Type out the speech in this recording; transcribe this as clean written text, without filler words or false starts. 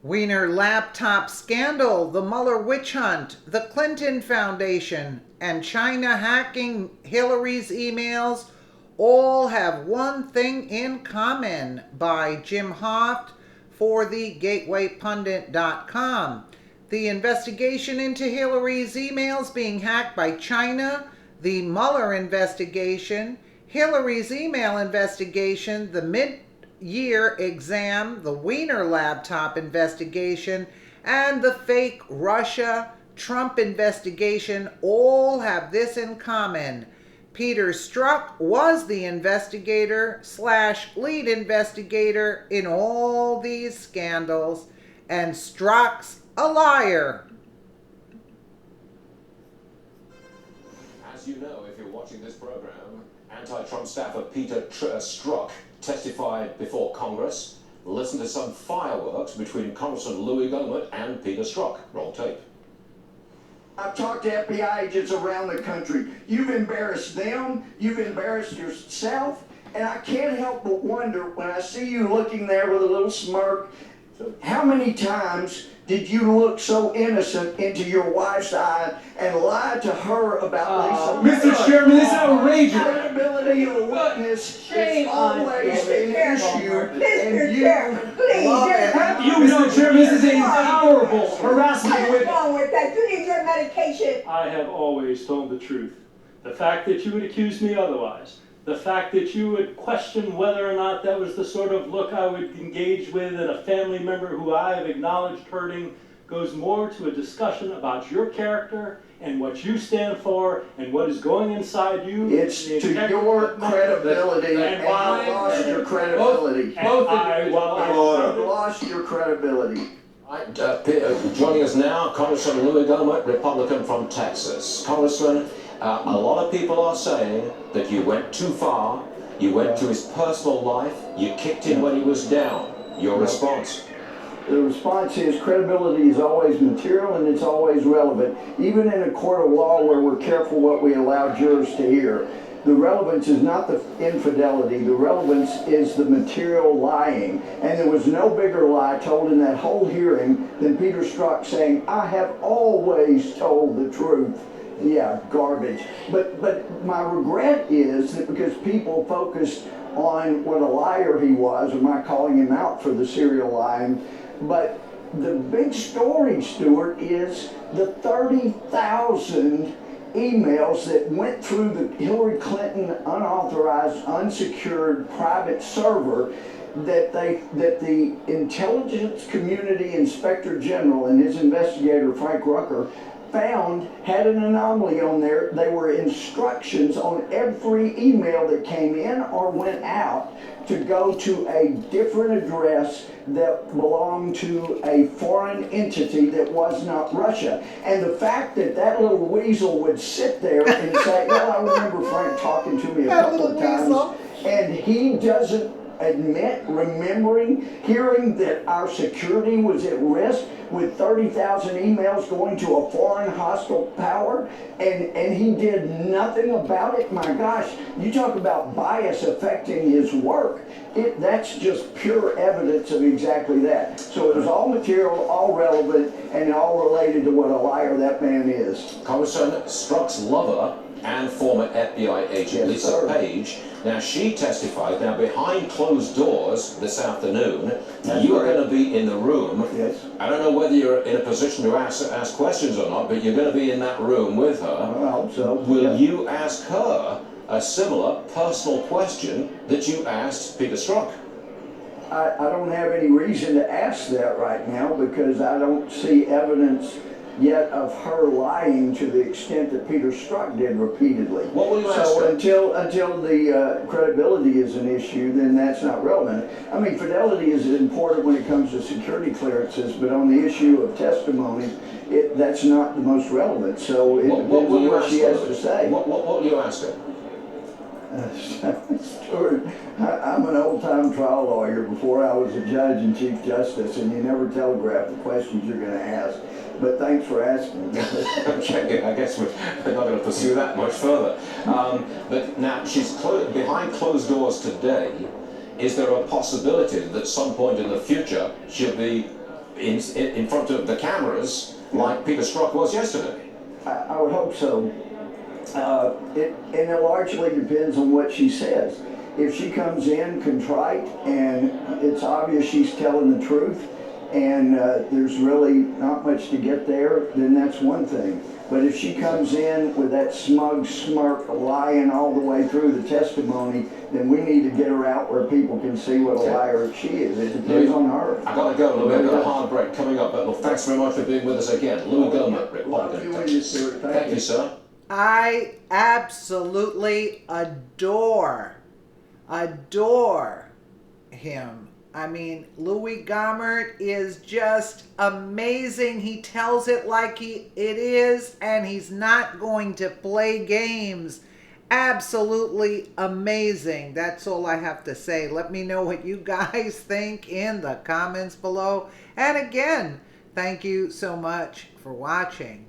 Weiner laptop scandal, the Mueller witch hunt, the Clinton Foundation, and China hacking Hillary's emails all have one thing in common, by Jim Hoft for the GatewayPundit.com. The investigation into Hillary's emails being hacked by China, the Mueller investigation, Hillary's email investigation, the mid-year exam, the Weiner laptop investigation, and the fake Russia-Trump investigation all have this in common. Peter Strzok was the investigator/lead investigator in all these scandals, and Strzok's a liar. As you know, if you're watching this program, anti-Trump staffer Peter Strzok testified before Congress. Listen to some fireworks between Congressman Louis Gohmert and Peter Strzok. Roll tape. I've talked to FBI agents around the country. You've embarrassed them, you've embarrassed yourself, and I can't help but wonder when I see you looking there with a little smirk, how many times did you look so innocent into your wife's eye and lie to her about Lisa? Mr. Chairman, this is outrageous. Credibility of the witness is always an issue. Mr. Chairman, please. You, Mr. Chairman, this is a horrible harassment of What's wrong with that? You need your medication. I have always told the truth. The fact that you would accuse me otherwise, the fact that you would question whether or not that was the sort of look I would engage with in a family member who I have acknowledged hurting, goes more to a discussion about your character and what you stand for and what is going inside you. It's to your credibility, and you lost your credibility. You've lost your credibility. Joining us now, Congressman Louis Gohmert, Republican from Texas. Congressman, a lot of people are saying that you went too far, you went to his personal life, you kicked him when he was down. Your response? The response is credibility is always material and it's always relevant. Even in a court of law where we're careful what we allow jurors to hear, the relevance is not the infidelity, the relevance is the material lying. And there was no bigger lie told in that whole hearing than Peter Strzok saying, I have always told the truth. Yeah, garbage. But my regret is that because people focused on what a liar he was, am I calling him out for the serial lying? But the big story, Stuart, is the 30,000 emails that went through the Hillary Clinton unauthorized, unsecured private server that the intelligence community inspector general and his investigator Frank Rucker found had an anomaly on there. They were instructions on every email that came in or went out to go to a different address that belonged to a foreign entity that was not Russia. And the fact that that little weasel would sit there and say, well, I remember Frank talking to me a couple of times, and he doesn't admit hearing that our security was at risk with 30,000 emails going to a foreign hostile power, and he did nothing about it. My gosh, you talk about bias affecting his work. That's just pure evidence of exactly that. So it was all material, all relevant, and all related to what a liar that man is. Congressman Strzok's lover and former FBI agent Lisa Page. Now, she testified, now behind closed doors this afternoon, you are going to be in the room. Yes. I don't know whether you're in a position to ask questions or not, but you're going to be in that room with her. I hope so. Will you ask her a similar personal question that you asked Peter Strzok? I don't have any reason to ask that right now because I don't see evidence yet of her lying to the extent that Peter Strzok did repeatedly. What will you ask her? So until the credibility is an issue, then that's not relevant. I mean, fidelity is important when it comes to security clearances, but on the issue of testimony, that's not the most relevant. So it depends on what she has to say. What will you ask her? Stuart, I'm an old-time trial lawyer before I was a judge and chief justice, and you never telegraph the questions you're going to ask. But thanks for asking. Okay, I guess we're not going to pursue that much further. But now she's behind closed doors today. Is there a possibility that at some point in the future she'll be in front of the cameras like Peter Strzok was yesterday. I would hope so. And it largely depends on what she says. If she comes in contrite and it's obvious she's telling the truth and there's really not much to get there, then that's one thing. But if she comes in with that smug smirk lying all the way through the testimony, then we need to get her out where people can see what a liar she is. It depends on her. I've got to go, Louis. I've got a hard break coming up. But look, thanks very much for being with us again. Louis Gilman, Republican. Thank you, sir. I absolutely adore him. I mean, Louis Gohmert is just amazing. He tells it like it is, and he's not going to play games. Absolutely amazing. That's all I have to say. Let me know what you guys think in the comments below. And again, thank you so much for watching.